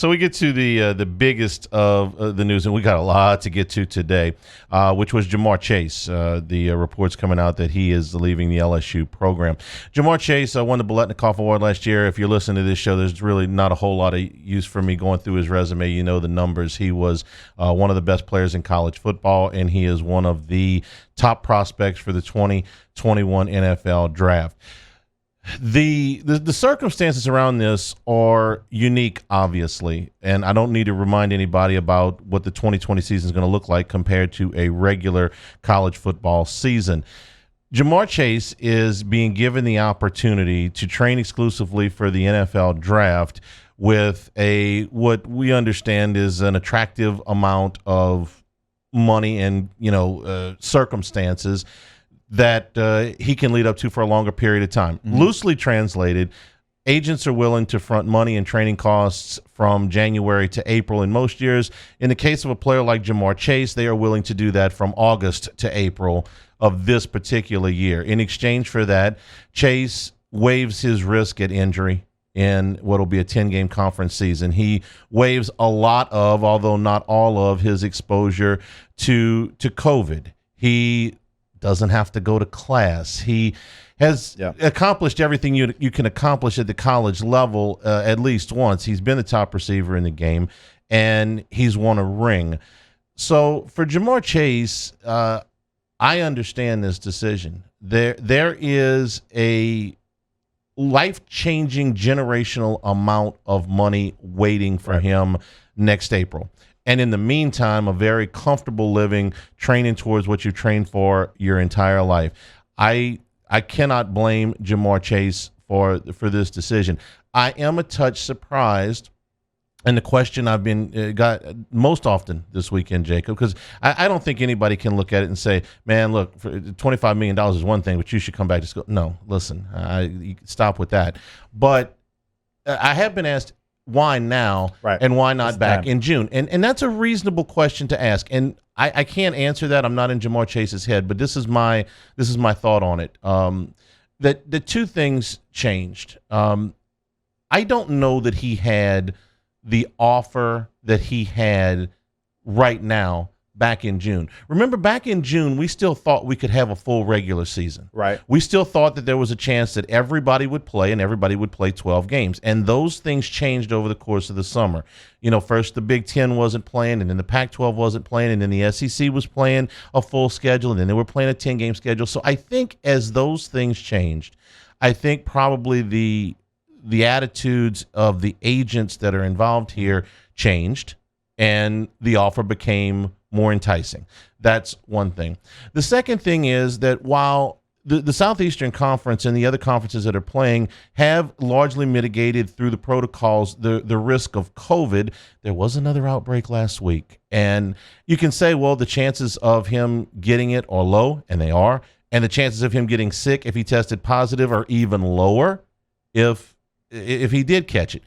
So we get to the biggest of the news, and we got a lot to get to today, which was Jamar Chase. The reports coming out that he is leaving the LSU program. Jamar Chase won the Biletnikoff Award last year. If you're listening to this show, there's really not a whole lot of use for me going through his resume. You know the numbers. He was one of the best players in college football, and he is one of the top prospects for the 2021 NFL Draft. The circumstances around this are unique, obviously, and I don't need to remind anybody about what the 2020 season is going to look like compared to a regular college football season. Jamar Chase is being given the opportunity to train exclusively for the NFL Draft with what we understand is an attractive amount of money and circumstances that he can lead up to for a longer period of time. Mm-hmm. Loosely translated, agents are willing to front money and training costs from January to April in most years. In the case of a player like Jamar Chase, they are willing to do that from August to April of this particular year. In exchange for that, Chase waives his risk at injury in what will be a 10-game conference season. He waives a lot of, although not all of, his exposure to COVID. He doesn't have to go to class. He has accomplished everything you can accomplish at the college level at least once. He's been the top receiver in the game, and he's won a ring. So for Jamar Chase, I understand this decision. There is a life-changing generational amount of money waiting for him next April. And in the meantime, a very comfortable living, training towards what you trained for your entire life. I cannot blame Jamar Chase for this decision. I am a touch surprised, and the question I've been got most often this weekend, Jacob, because I don't think anybody can look at it and say, man, look, for $25 million is one thing, but you should come back to school. No, listen, you stop with that. But I have been asked, why now, and why not back in June? And that's a reasonable question to ask. And I can't answer that. I'm not in Jamar Chase's head, but this is my thought on it. That the two things changed. I don't know that he had the offer that he had right now back in June. Remember, back in June, we still thought we could have a full regular season. Right. We still thought that there was a chance that everybody would play and everybody would play 12 games. And those things changed over the course of the summer. First the Big Ten wasn't playing, and then the Pac-12 wasn't playing, and then the SEC was playing a full schedule, and then they were playing a 10-game schedule. So I think as those things changed, I think probably the attitudes of the agents that are involved here changed, and the offer became more enticing. That's one thing. The second thing is that while the Southeastern Conference and the other conferences that are playing have largely mitigated through the protocols the risk of COVID, there was another outbreak last week. And you can say, well, the chances of him getting it are low, and they are. And the chances of him getting sick if he tested positive are even lower if he did catch it.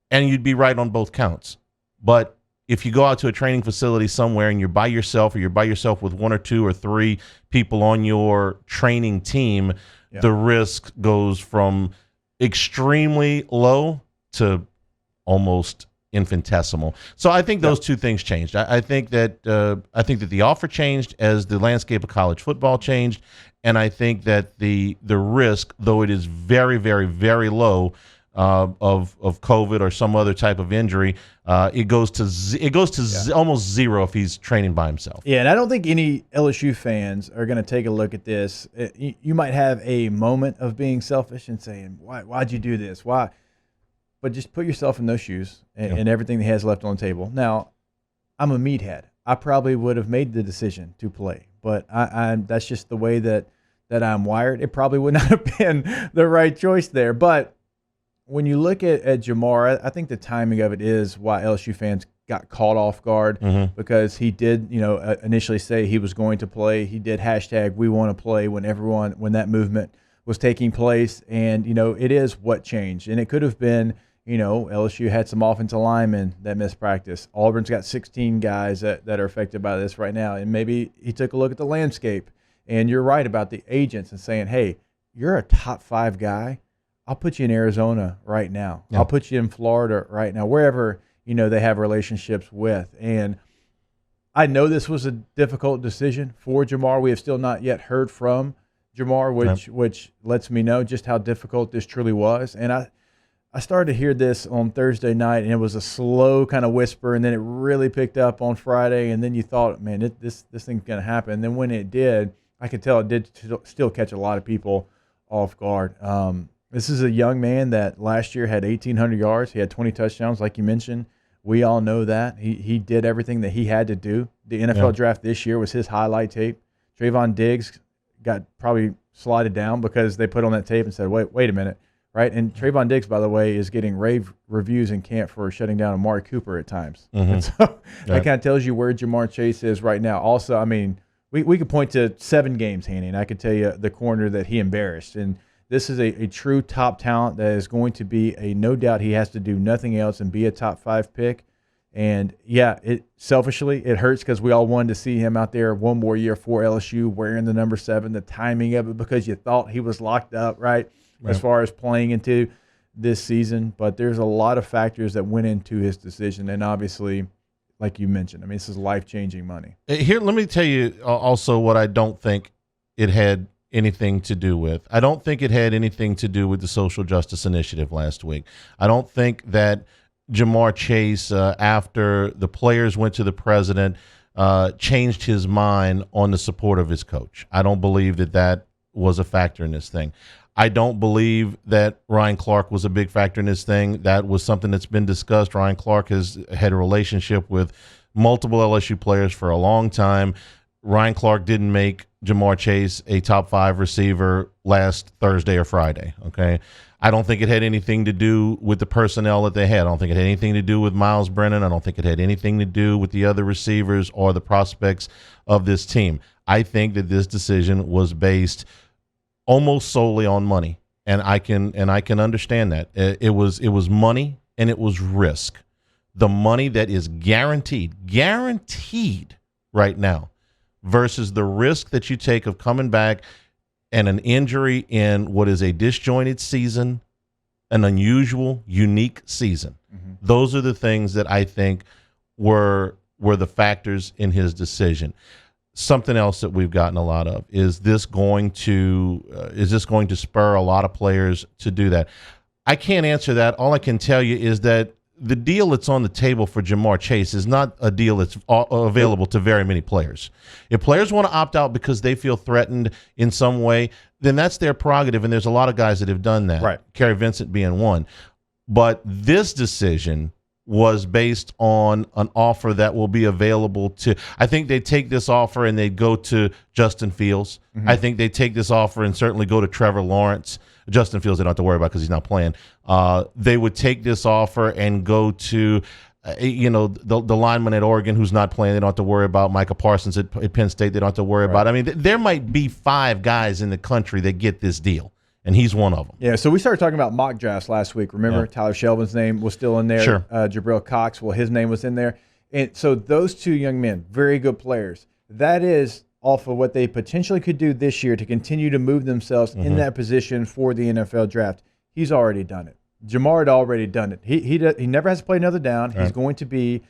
And you'd be right on both counts. But if you go out to a training facility somewhere and you're by yourself, or you're by yourself with one or two or three people on your training team, the risk goes from extremely low to almost infinitesimal. So I think those two things changed. I think that the offer changed as the landscape of college football changed, and I think that the risk, though it is very, very, very low, of COVID or some other type of injury, it goes to almost zero if he's training by himself. Yeah, and I don't think any LSU fans are going to take a look at this. You might have a moment of being selfish and saying, why'd you do this? Why? But just put yourself in those shoes and everything he has left on the table. Now, I'm a meathead. I probably would have made the decision to play, but that's just the way that I'm wired. It probably would not have been the right choice there, but when you look at Jamar, I think the timing of it is why LSU fans got caught off guard, because he did, initially say he was going to play. He did hashtag "We Want to Play" when that movement was taking place, and it is what changed. And it could have been, LSU had some offensive linemen that missed practice. Auburn's got 16 guys that are affected by this right now, and maybe he took a look at the landscape. And you're right about the agents and saying, "Hey, you're a top 5 guy. I'll put you in Arizona right now. I'll put you in Florida right now. Wherever they have relationships with. And I know this was a difficult decision for Jamar. We have still not yet heard from Jamar, which lets me know just how difficult this truly was. And I started to hear this on Thursday night, and it was a slow kind of whisper, and then it really picked up on Friday, and then you thought, man, this thing's going to happen. And then when it did, I could tell it did still catch a lot of people off guard. This is a young man that last year had 1,800 yards. He had 20 touchdowns, like you mentioned. We all know that. He did everything that he had to do. The NFL draft this year was his highlight tape. Trayvon Diggs got probably slotted down because they put on that tape and said, wait a minute. Right, and Trayvon Diggs, by the way, is getting rave reviews in camp for shutting down Amari Cooper at times. And so that kind of tells you where Jamar Chase is right now. Also, I mean, we could point to 7 games, Hanny, and I could tell you the corner that he embarrassed. And this is a true top talent that is going to be no doubt he has to do nothing else and be a top 5 pick. And, yeah, selfishly, it hurts because we all wanted to see him out there one more year for LSU wearing the number 7, the timing of it, because you thought he was locked up, right? As far as playing into this season. But there's a lot of factors that went into his decision. And obviously, like you mentioned, I mean, this is life-changing money. Here, let me tell you also what I don't think it had anything to do with. I don't think it had anything to do with the social justice initiative last week. I don't think that Jamar Chase, after the players went to the president, changed his mind on the support of his coach. I don't believe that was a factor in this thing. I don't believe that Ryan Clark was a big factor in this thing. That was something that's been discussed. Ryan Clark has had a relationship with multiple LSU players for a long time. Ryan Clark didn't make Jamar Chase a top 5 receiver last Thursday or Friday, okay? I don't think it had anything to do with the personnel that they had. I don't think it had anything to do with Miles Brennan. I don't think it had anything to do with the other receivers or the prospects of this team. I think that this decision was based almost solely on money, and I can understand that. It was money and it was risk. The money that is guaranteed right now versus the risk that you take of coming back and an injury in what is a disjointed season, an unusual, unique season. Those are the things that I think were the factors in his decision. Something else that we've gotten a lot of is this going to spur a lot of players to do that? I can't answer that. All I can tell you is that the deal that's on the table for Jamar Chase is not a deal that's available to very many players. If players want to opt out because they feel threatened in some way, then that's their prerogative, and there's a lot of guys that have done that. Right. Kerry Vincent being one. But this decision was based on an offer that will be available to – I think they take this offer and they go to Justin Fields. I think they take this offer and certainly go to Trevor Lawrence. Justin Fields they don't have to worry about because he's not playing. They would take this offer and go to the lineman at Oregon who's not playing. They don't have to worry about Micah Parsons at Penn State. They don't have to worry about. I mean, there might be 5 guys in the country that get this deal. And he's one of them. Yeah, so we started talking about mock drafts last week. Remember, Tyler Shelvin's name was still in there. Sure. Jabril Cox, his name was in there. And so those 2 young men, very good players. That is off of what they potentially could do this year to continue to move themselves in that position for the NFL draft. He's already done it. Jamar had already done it. He never has to play another down. Right. He's going to be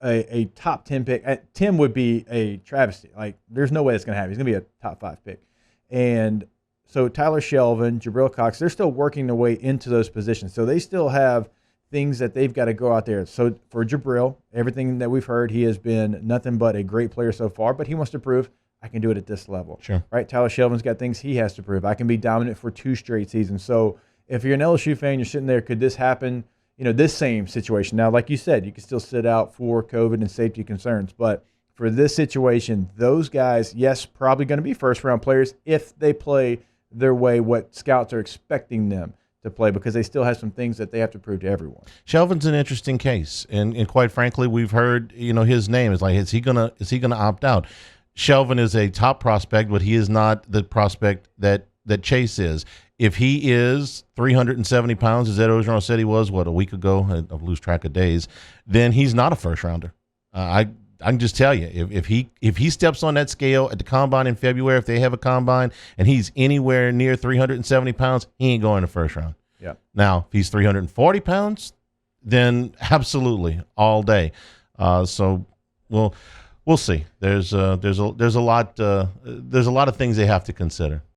a top 10 pick. 10 would be a travesty. Like, there's no way that's going to happen. He's going to be a top 5 pick. And so Tyler Shelvin, Jabril Cox, they're still working their way into those positions. So they still have things that they've got to go out there. So for Jabril, everything that we've heard, he has been nothing but a great player so far, but he wants to prove I can do it at this level. Sure. Right? Tyler Shelvin's got things he has to prove. I can be dominant for 2 straight seasons. So if you're an LSU fan, you're sitting there, could this happen? This same situation. Now, like you said, you can still sit out for COVID and safety concerns, but for this situation, those guys, yes, probably going to be first-round players if they play their way what scouts are expecting them to play, because they still have some things that they have to prove to everyone. Shelvin's an interesting case, and quite frankly, we've heard his name is like, is he gonna opt out? Shelvin is a top prospect, but he is not the prospect that Chase is. If he is 370 pounds, as Ed Ogeron said he was, a week ago, I lose track of days, then he's not a first rounder. I can just tell you, if he steps on that scale at the combine in February, if they have a combine, and he's anywhere near 370 pounds, he ain't going in the first round. Yeah. Now, if he's 340 pounds, then absolutely all day. So we'll see. There's a lot of things they have to consider.